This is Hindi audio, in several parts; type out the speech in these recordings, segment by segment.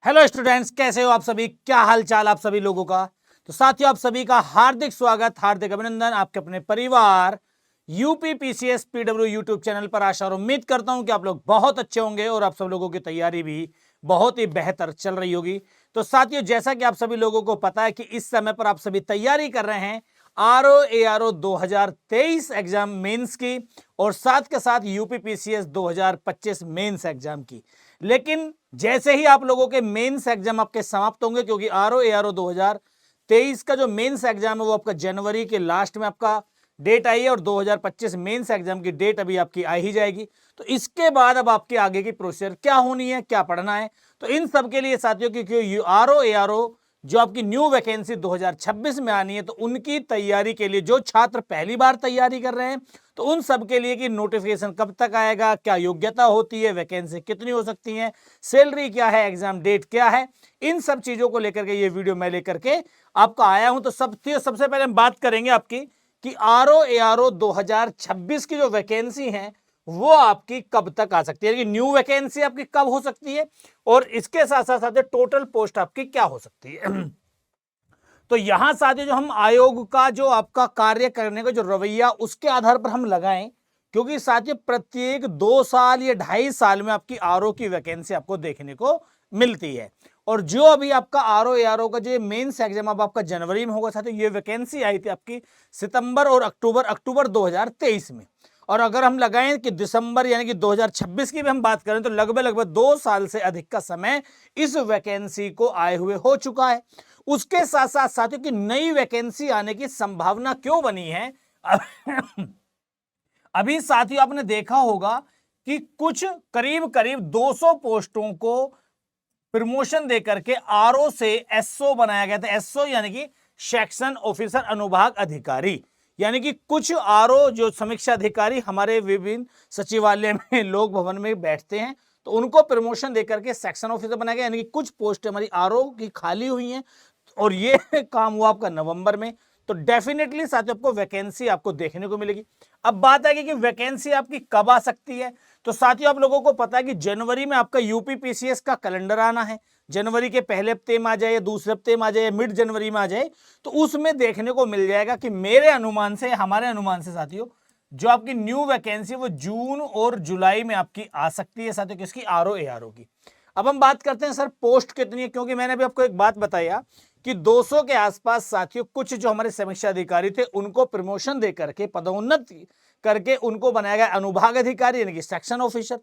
हेलो स्टूडेंट्स, कैसे हो आप सभी? क्या हाल चाल आप सभी लोगों का? तो साथियों, आप सभी का हार्दिक स्वागत, हार्दिक अभिनंदन आपके अपने परिवार UP PCS PW YouTube channel पर। आशा और उम्मीद करता हूं कि आप लोग बहुत अच्छे होंगे और आप सब लोगों की तैयारी भी बहुत ही बेहतर चल रही होगी। तो साथियों, जैसा कि आप सभी लोगों को पता है कि इस समय पर आप सभी तैयारी कर रहे हैं आरओ 2023 एग्जाम मेंस की और साथ के साथ यूपी पीसीएस 2025 मेंस एग्जाम की। लेकिन जैसे ही आप लोगों के मेंस एग्जाम आपके समाप्त होंगे, क्योंकि आरओ 2023 का जो मेंस एग्जाम है वो आपका जनवरी के लास्ट में आपका डेट आई है और 2025 मेंस एग्जाम की डेट अभी आपकी आ ही जाएगी। तो इसके बाद अब आपके आगे की प्रोसीजर क्या होनी है, क्या पढ़ना है, तो इन सब के लिए साथियों, क्योंकि आरओ जो आपकी न्यू वैकेंसी 2026 में आनी है, तो उनकी तैयारी के लिए जो छात्र पहली बार तैयारी कर रहे हैं, तो उन सब के लिए कि नोटिफिकेशन कब तक आएगा, क्या योग्यता होती है, वैकेंसी कितनी हो सकती है, सैलरी क्या है, एग्जाम डेट क्या है, इन सब चीजों को लेकर के ये वीडियो मैं लेकर के आपका आया हूं। तो सबसे पहले हम बात करेंगे आपकी कि आरओ 2026 की जो वैकेंसी है वो आपकी कब तक आ सकती है, कि न्यू वैकेंसी आपकी कब हो सकती है और इसके साथ साथ टोटल पोस्ट आपकी क्या हो सकती है। तो यहां साथ जो हम आयोग का जो आपका कार्य करने का जो रवैया उसके आधार पर हम लगाएं, क्योंकि साथियों प्रत्येक 2 साल या 2.5 साल में आपकी आरओ की वैकेंसी आपको देखने को मिलती है। और जो अभी आपका आरओ का जो मेंस एग्जाम अब आपका जनवरी में होगा साथियों, ये वैकेंसी आई थी आपकी सितंबर और अक्टूबर 2023 में। और अगर हम लगाएं कि दिसंबर यानी कि 2026 की भी हम बात करें, तो लगभग 2 साल से अधिक का समय इस वैकेंसी को आए हुए हो चुका है। उसके साथ साथ साथियों की नई वैकेंसी आने की संभावना क्यों बनी है? अभी साथियों आपने देखा होगा कि कुछ करीब करीब 200 पोस्टों को प्रमोशन देकर के आरओ से एसओ बनाया गया था। एसओ यानी कि सेक्शन ऑफिसर, अनुभाग अधिकारी, यानी कि कुछ आरओ जो समीक्षा अधिकारी हमारे विभिन्न सचिवालय में लोक भवन में बैठते हैं, तो उनको प्रमोशन देकर के सेक्शन ऑफिसर बनाया गया, यानी कि कुछ पोस्ट हमारी आरओ की खाली हुई हैं और ये काम हुआ आपका नवंबर में। तो डेफिनेटली साथियों आपको वैकेंसी आपको देखने को मिलेगी। अब बात आएगी कि वैकेंसी आपकी कब आ सकती है। तो साथियों आप लोगों को पता है कि जनवरी में आपका यूपी पीसीएस का कैलेंडर आना है। जनवरी के पहले हफ्ते में आ जाए या दूसरे हफ्ते में आ जाए या मिड जनवरी में आ जाए, तो उसमें देखने को मिल जाएगा कि मेरे अनुमान से, हमारे अनुमान से साथियों, जो आपकी न्यू वैकेंसी वो जून और जुलाई में आपकी आ सकती है साथियों, किसकी? आरओ की। अब हम बात करते हैं सर पोस्ट कितनी है, क्योंकि मैंने भी आपको एक बात बताया कि 200 के आसपास साथियों कुछ जो हमारे समीक्षा अधिकारी थे उनको प्रमोशन दे करके, पदोन्नति करके उनको बनाया गया अनुभाग अधिकारी यानी कि सेक्शन ऑफिसर।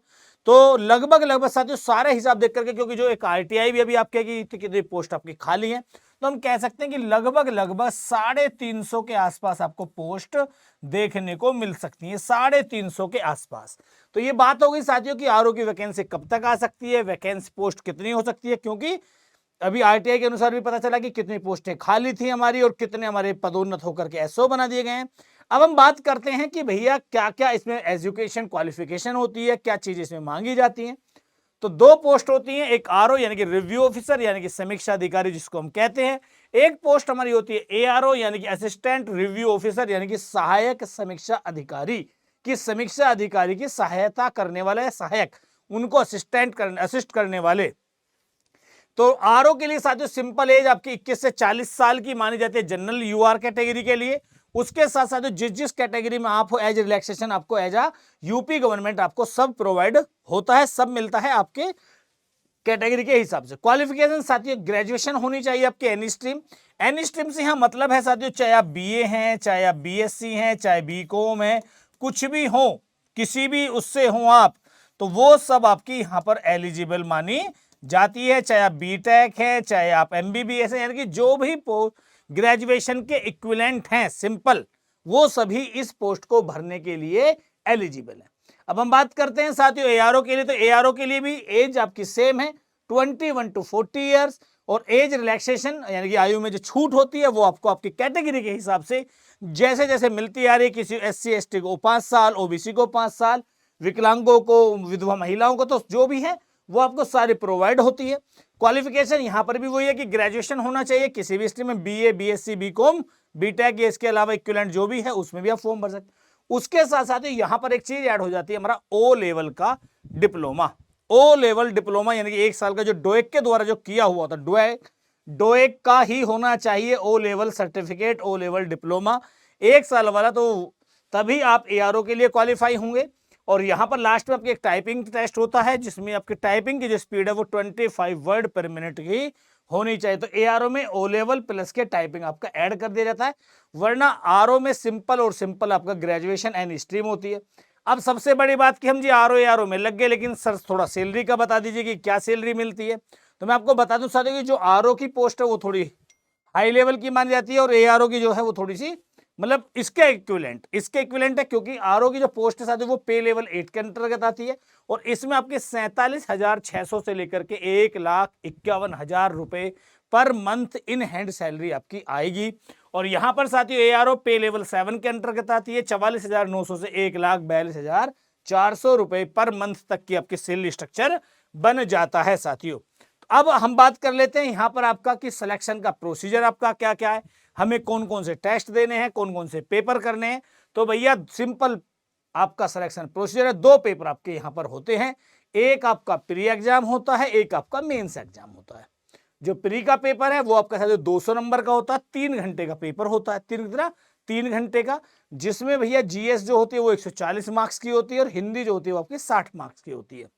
तो लगभग साथियों सारे हिसाब देख करके, क्योंकि जो एक आरटीआई भी अभी आपके की कितनी पोस्ट आपकी खाली है, तो हम कह सकते हैं कि लगभग 350 के आसपास आपको पोस्ट देखने को मिल सकती है, 350 के आसपास। तो ये बात हो गई साथियों कि आरओ की वैकेंसी कब तक आ सकती है, वैकेंसी पोस्ट कितनी हो सकती है, क्योंकि अभी आरटीआई के अनुसार भी पता चला कि कितनी पोस्टें खाली थी हमारी और कितने हमारे पदोन्नत होकर के एसओ बना दिए गए हैं। अब हम बात करते हैं कि भैया क्या क्या इसमें एजुकेशन क्वालिफिकेशन होती है, क्या चीज इसमें मांगी जाती है। तो 2 पोस्ट होती हैं, एक आरओ यानी कि रिव्यू ऑफिसर यानी कि समीक्षा अधिकारी जिसको हम कहते हैं, एक पोस्ट हमारी होती है एआरओ यानी कि असिस्टेंट रिव्यू ऑफिसर यानी कि सहायक समीक्षा अधिकारी, की समीक्षा अधिकारी की सहायता करने वाले, सहायक उनको असिस्ट करने वाले। तो आरओ के लिए साथियों सिंपल एज आपकी 21 से 40 साल की मानी जाती है जनरल यूआर कैटेगरी के लिए। उसके साथ साथ जिस कैटेगरी में आप हो, एज रिलैक्सेशन आपको एज आ यूपी गवर्नमेंट आपको सब प्रोवाइड होता है, सब मिलता है आपके कैटेगरी के हिसाब से। क्वालिफिकेशन साथियों ग्रेजुएशन होनी चाहिए आपके एनी स्ट्रीम। एनी स्ट्रीम से यहां मतलब है साथियों, चाहे आप बीए हैं, चाहे आप बीएससी हैं, चाहे बीकॉम है, कुछ भी हो, किसी भी उससे हो आप, तो वो सब आपकी यहां पर एलिजिबल मानी जाती है। चाहे आप बीटेक है, चाहे आप एमबीबीएस है, यानी कि जो भी ग्रेजुएशन के इक्विवेलेंट हैं सिंपल, वो सभी इस पोस्ट को भरने के लिए एलिजिबल है। अब हम बात करते हैं साथियों एआरओ के लिए। तो एआरओ के लिए भी एज आपकी सेम है 21 to 40 ईयर्स, और एज रिलैक्सेशन यानी कि आयु में जो छूट होती है वो आपको आपकी कैटेगरी के हिसाब से जैसे जैसे मिलती आ रही है, किसी एससी एसटी को 5 साल, ओबीसी को 5 साल, विकलांगों को, विधवा महिलाओं को, तो जो भी है वो आपको सारी प्रोवाइड होती है। क्वालिफिकेशन यहां पर भी वही है कि ग्रेजुएशन होना चाहिए किसी भी स्ट्रीम में, बीए, बीएससी, बीकॉम, बीटेक, इसके अलावा इक्विवेलेंट जो भी है उसमें भी आप फॉर्म भर सकते। उसके साथ साथ यहां पर एक चीज ऐड हो जाती है, हमारा ओ लेवल का डिप्लोमा। ओ लेवल डिप्लोमा यानी कि 1 साल का जो डोएक के द्वारा जो किया हुआ था, डोएक का ही होना चाहिए O level certificate, O level diploma 1 साल वाला, तो तभी आप एआरओ के लिए क्वालिफाई होंगे। और यहां पर लास्ट में आपके एक टाइपिंग टेस्ट होता है जिसमें आपकी टाइपिंग की जो स्पीड है वो 25 वर्ड पर मिनट की होनी चाहिए। तो एआरओ में ओ लेवल प्लस के टाइपिंग आपका ऐड कर दिया जाता है, वरना आरओ में सिंपल और सिंपल आपका ग्रेजुएशन एंड स्ट्रीम होती है। अब सबसे बड़ी बात कि हम जी आरओ में लग गए, लेकिन सर थोड़ा सैलरी का बता दीजिए कि क्या सैलरी मिलती है। तो मैं आपको बता दूं साथियों कि जो आरओ की पोस्ट है वो थोड़ी हाई लेवल की मानी जाती है और एआरओ की जो है वो थोड़ी सी मतलब इसके इक्विवेलेंट है, क्योंकि आरओ की जो पोस्ट है साथियों वो पे लेवल 8 के अंतर्गत आती है और इसमें आपके 47,600 से लेकर के 1,51,000 रुपए per month in hand salary आपकी आएगी। और यहां पर साथियों एआरओ पे लेवल 7 के अंतर्गत आती है, 44,900 से 1,42,400 रुपए पर मंथ तक की आपकी सैलरी स्ट्रक्चर बन जाता है साथियों। अब हम बात कर लेते हैं यहां पर आपका कि सिलेक्शन का प्रोसीजर आपका क्या क्या है, हमें कौन कौन से टेस्ट देने हैं, कौन कौन से पेपर करने हैं। तो भैया सिंपल आपका सिलेक्शन प्रोसीजर है, 2 पेपर आपके यहां पर होते हैं, एक आपका प्री एग्जाम होता है, एक आपका मेंस एग्जाम होता है। जो प्री का पेपर है वो आपका 200 नंबर का होता है, 3 घंटे का पेपर होता है, 3 घंटे का, जिसमें भैया जीएस जो होती है वो 140 मार्क्स की होती है और हिंदी जो होती है वो आपकी 60 मार्क्स की होती है।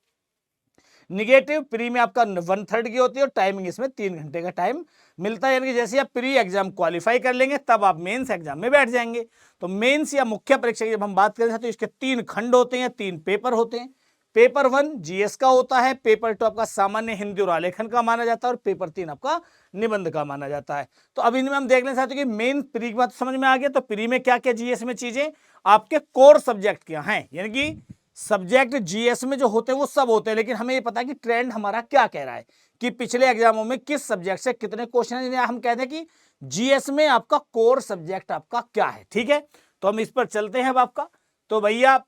निगेटिव प्री में आपका 1/3 की होती है और टाइमिंग इसमें 3 घंटे का टाइम मिलता है, यानी कि जैसे आप प्री एग्जाम क्वालिफाई कर लेंगे तब आप मेंस एग्जाम में बैठ जाएंगे। तो मेंस या मुख्य परीक्षा की जब हम बात करें तो इसके 3 खंड होते हैं, 3 पेपर होते हैं। पेपर 1 जीएस का होता है, पेपर 2 आपका सामान्य हिंदी और आलेखन का माना जाता है और पेपर 3 आपका निबंध का माना जाता है। तो अब इनमें हम देख लें साथियों कि मेन प्री की बात समझ में आ गया। तो प्री में क्या क्या जीएस में चीजें आपके कोर सब्जेक्ट क्या हैं, यानी कि सब्जेक्ट जीएस में जो होते हैं वो सब होते हैं, लेकिन हमें ये पता है कि ट्रेंड हमारा क्या कह रहा है कि पिछले एग्जामों में किस सब्जेक्ट से कितने क्वेश्चन हैं। हम कहते हैं कि जीएस में आपका कोर सब्जेक्ट आपका क्या है, ठीक है। तो हम इस पर चलते हैं अब आपका। तो भैया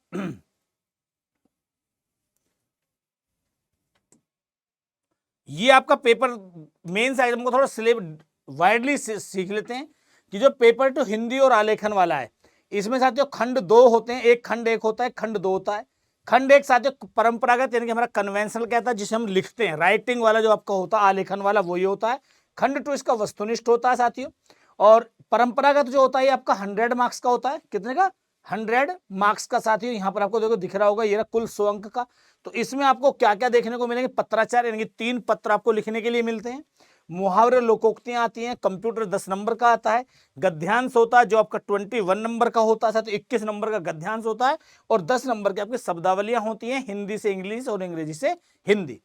ये आपका पेपर मेंस एग्जाम को थोड़ा सिलेबस वाइडली सीख लेते हैं कि जो पेपर 2 हिंदी और आलेखन वाला है इसमें साथियों खंड 2 होते हैं, एक खंड 1 होता है, खंड 2 होता है। खंड 1 साथियों परंपरागत यानी कि हमारा कन्वेंशनल कहता है, जिसे हम लिखते हैं, राइटिंग वाला जो आपका होता है आलेखन वाला वही होता है। खंड 2 इसका वस्तुनिष्ठ होता है साथियों। और परंपरागत जो होता है आपका 100 मार्क्स का होता है, कितने का, 100 मार्क्स का साथियों। यहां पर आपको देखो दिख रहा होगा ये कुल 100 अंक का। तो इसमें आपको क्या क्या देखने को मिलेंगे, पत्राचार यानी कि 3 पत्र आपको लिखने के लिए मिलते हैं, मुहावरे लोकोक्तियां आती हैं, कंप्यूटर 10 नंबर का आता है, गद्यांश होता है जो आपका 21 नंबर का होता है, तो 21 नंबर का गद्यांश होता है और 10 नंबर की आपकी शब्दावलियां होती हैं, हिंदी से इंग्लिश और अंग्रेजी से हिंदी।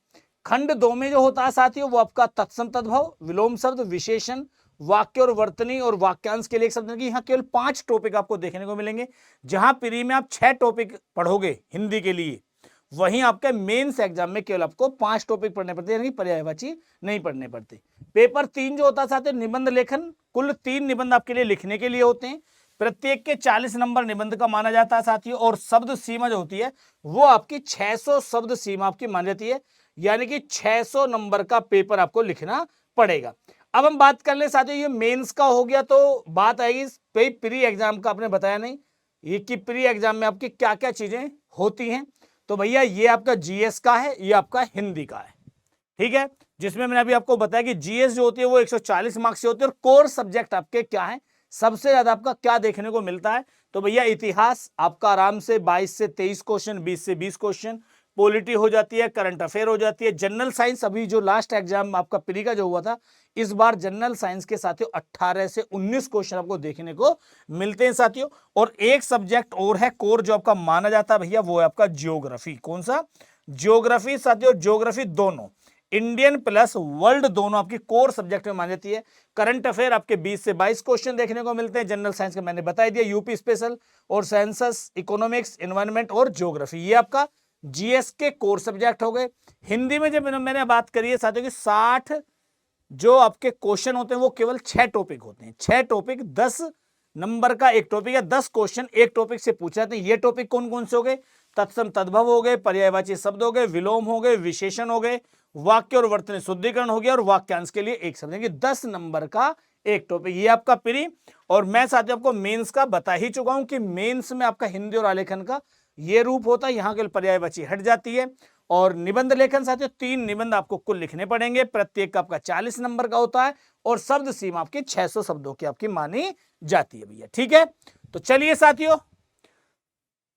खंड 2 में जो होता है साथियों वो आपका तत्सम तद्भव, विलोम शब्द, विशेषण, वाक्य और वर्तनी और वाक्यांश के लिए एक शब्द की यहाँ केवल 5 टॉपिक आपको देखने को मिलेंगे। जहां प्री में आप 6 टॉपिक पढ़ोगे हिंदी के लिए, वहीं आपके मेंस एग्जाम में केवल आपको 5 टॉपिक पढ़ने पड़ते हैं, यानी पर्यायवाची नहीं पढ़ने पड़ते। पेपर 3 जो होता है साथियों निबंध लेखन, कुल 3 निबंध आपके लिए लिखने के लिए होते हैं, प्रत्येक के 40 नंबर निबंध का माना जाता है साथियों। और शब्द सीमा जो होती है वो आपकी 600 शब्द सीमा आपकी मानी जाती है, यानी कि 600 नंबर का पेपर आपको लिखना पड़ेगा। अब हम बात कर ले साथियों, ये मेंस का हो गया, तो बात आएगी प्री एग्जाम का। आपने बताया नहीं ये कि प्री एग्जाम में आपकी क्या क्या चीजें होती हैं। तो भैया ये आपका जीएस का है, ये आपका हिंदी का है, ठीक है, जिसमें मैंने अभी आपको बताया कि जीएस जो होती है वो 140 मार्क्स की होती है और कोर सब्जेक्ट आपके क्या है, सबसे ज्यादा आपका क्या देखने को मिलता है। तो भैया इतिहास आपका आराम से 22 से 23 क्वेश्चन, 20 से 20 क्वेश्चन, पॉलिटी हो जाती है, करंट अफेयर हो जाती है, जनरल साइंस अभी जो लास्ट एग्जाम आपका प्री का जो हुआ था इस बार जनरल साइंस के साथियों 18 से 19 क्वेश्चन आपको देखने को मिलते हैं साथियों। और एक सब्जेक्ट और है कोर जो आपका माना जाता है भैया, वो है आपका ज्योग्राफी। कौन सा, ज्योग्राफी साथियों, ज्योग्राफी दोनों इंडियन प्लस वर्ल्ड दोनों आपकी कोर सब्जेक्ट में मानी जाती है। करंट अफेयर आपके 20 से 22 क्वेश्चन देखने को मिलते हैं, जनरल साइंस का मैंने बता दिया, यूपी स्पेशल और सेंसस, इकोनॉमिक्स, एनवायरमेंट और ज्योग्राफी, ये आपका जीएस के कोर सब्जेक्ट हो गए। हिंदी में जब मैंने बात करी है साथियों की 60 जो आपके क्वेश्चन होते हैं वो केवल 6 टॉपिक होते हैं, 6 टॉपिक, 10 नंबर का एक टॉपिक है, 10 क्वेश्चन एक टॉपिक से पूछे जाते हैं। ये टॉपिक कौन कौन से हो गए, तत्सम तद्भव हो गए, पर्यायवाची शब्द हो गए, विलोम हो गए, विशेषण हो गए, वाक्य और वर्तनी शुद्धिकरण हो गया और वाक्यांश के लिए एक शब्द, 10 नंबर का एक टॉपिक, ये आपका प्री। और मैं साथियों आपको मेंस का बता ही चुका हूं कि मेंस में आपका हिंदी और आलेखन का ये रूप होता है, यहां के पर्यायवाची हट जाती है और निबंध लेखन साथियों 3 निबंध आपको कुल लिखने पड़ेंगे, प्रत्येक का आपका 40 नंबर का होता है और शब्द सीमा आपकी 600 शब्दों की आपकी मानी जाती है भैया। ठीक है, तो चलिए साथियों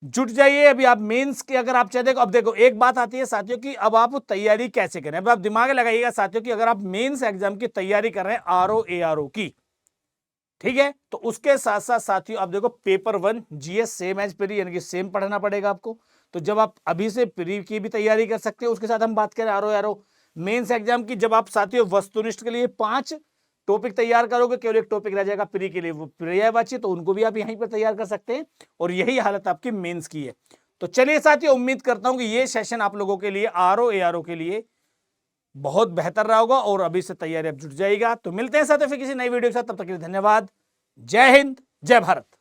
जुट जाइए। अभी आप मेंस की अगर आप चाहते, अब देखो एक बात आती है साथियों की, अब आप तैयारी कैसे करें। अब आप दिमाग लगाइएगा साथियों की, अगर आप मेंस एग्जाम की तैयारी कर रहे हैं आरओ एआरओ की, ठीक है, तो उसके साथ साथ साथियों आप देखो paper 1 GS same as pre, यानी कि सेम पढ़ना पड़ेगा आपको। तो जब आप अभी से प्री की भी तैयारी कर सकते हैं, उसके साथ हम बात करें आरओ एआरओ मेंस एग्जाम की, जब आप साथियों वस्तुनिष्ठ के लिए 5 टॉपिक तैयार करोगे, केवल एक टॉपिक रह जाएगा प्री के लिए, वो पर्यायवाची, तो उनको भी आप यहीं पर तैयार कर सकते हैं और यही हालत आपकी मेंस की है। तो चलिए साथियों, उम्मीद करता हूं कि ये सेशन आप लोगों के लिए आरओ एआरओ के लिए बहुत बेहतर रहा होगा और अभी से तैयारी आप जुट जाएगा। तो मिलते हैं साथियों फिर किसी नई वीडियो के साथ, तब तक के लिए धन्यवाद। जय हिंद, जय भारत।